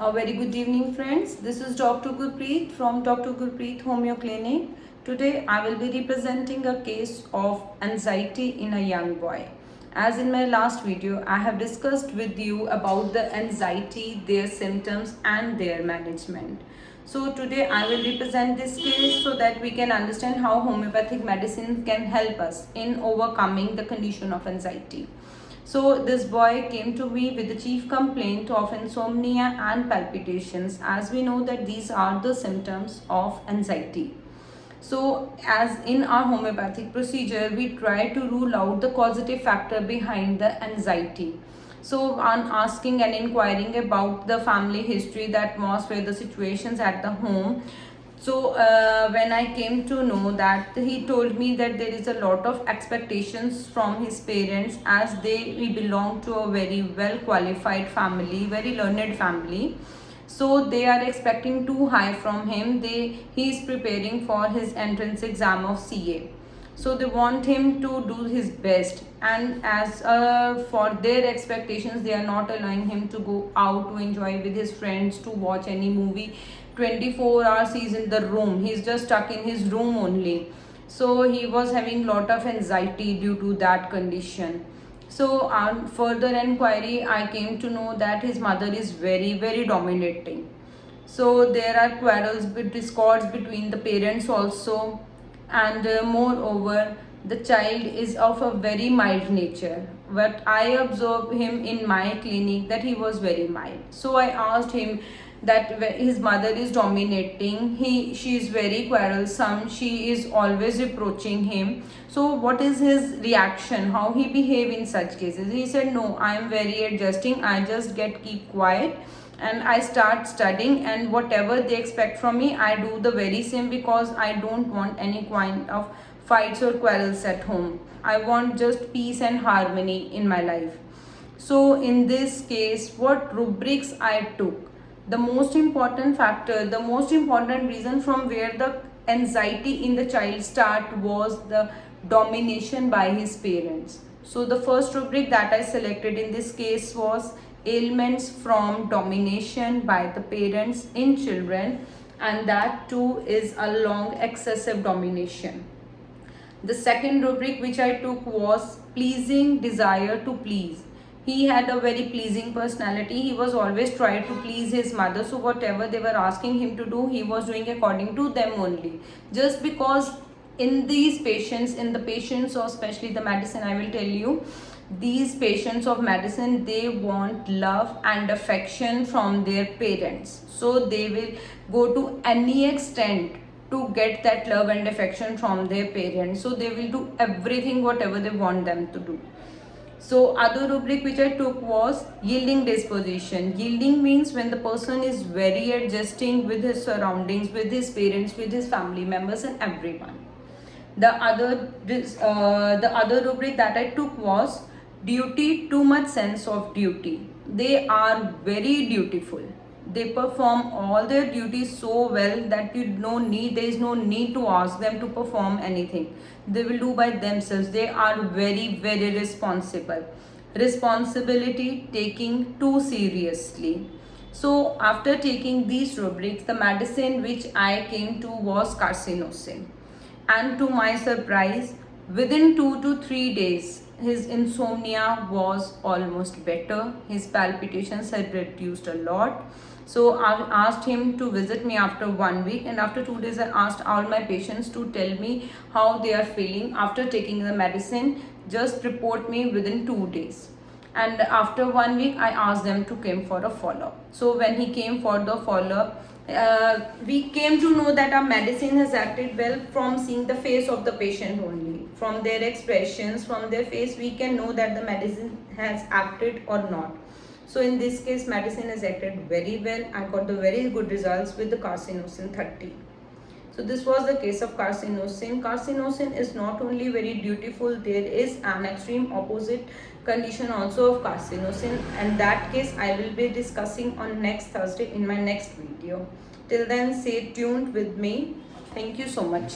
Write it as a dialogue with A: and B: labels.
A: A very good evening, friends. This is Dr. Gurpreet from Dr. Gurpreet Homeo Clinic. Today, I will be representing a case of anxiety in a young boy. As in my last video, I have discussed with you about the anxiety, their symptoms, and their management. So, today I will represent this case so that we can understand how homeopathic medicine can help us in overcoming the condition of anxiety. So this boy came to me with the chief complaint of insomnia and palpitations, as we know that these are the symptoms of anxiety. So as in our homeopathic procedure, we try to rule out the causative factor behind the anxiety. So on asking and inquiring about the family history, the atmosphere, the situations at the home, so when I came to know that, he told me that there is a lot of expectations from his parents, as we belong to a very well qualified family, very learned family. So they are expecting too high from him. He is preparing for his entrance exam of CA. So they want him to do his best, and as for their expectations, they are not allowing him to go out to enjoy with his friends, to watch any movie. 24 hours he's in the room, he's just stuck in his room only. So he was having lot of anxiety due to that condition. So on further inquiry, I came to know that his mother is very dominating. So there are quarrels, discords between the parents also, and moreover, the child is of a very mild nature. But I observed him in my clinic that he was very mild. So I asked him that his mother is dominating, she is very quarrelsome, she is always reproaching him. So what is his reaction, how he behave in such cases? He said, no, I am very adjusting, I just keep quiet and I start studying, and whatever they expect from me, I do the very same, because I don't want any kind of fights or quarrels at home. I want just peace and harmony in my life. So in this case, what rubrics I took, the most important factor, the most important reason from where the anxiety in the child start was the domination by his parents. So the first rubric that I selected in this case was ailments from domination by the parents in children, and that too is a long excessive domination. The second rubric which I took was pleasing desire to please. He had a very pleasing personality. He was always trying to please his mother. So whatever they were asking him to do, he was doing according to them only. Just because in these patients, in the patients or especially the medicine, I will tell you, these patients of medicine, they want love and affection from their parents. So they will go to any extent to get that love and affection from their parents. So they will do everything whatever they want them to do. So other rubric which I took was yielding disposition. Yielding means when the person is very adjusting with his surroundings, with his parents, with his family members and everyone. The other rubric that I took was duty, too much sense of duty. They are very dutiful. They perform all their duties so well that there is no need to ask them to perform anything. They will do by themselves. They are very responsible. Responsibility taking too seriously. So after taking these rubrics, the medicine which I came to was carcinosin. And to my surprise, within 2 to 3 days, his insomnia was almost better. His palpitations had reduced a lot. So I asked him to visit me after 1 week, and after 2 days I asked all my patients to tell me how they are feeling after taking the medicine. Just report me within 2 days. And after 1 week I asked them to come for a follow-up. So when he came for the follow-up, we came to know that our medicine has acted well from seeing the face of the patient only. From their expressions, from their face, we can know that the medicine has acted or not. So in this case, medicine has acted very well. I got the very good results with the carcinosin 30. So this was the case of carcinosin. Carcinosin is not only very dutiful, there is an extreme opposite condition also of carcinosin, and that case I will be discussing on next Thursday in my next video. Till then, stay tuned with me. Thank you so much.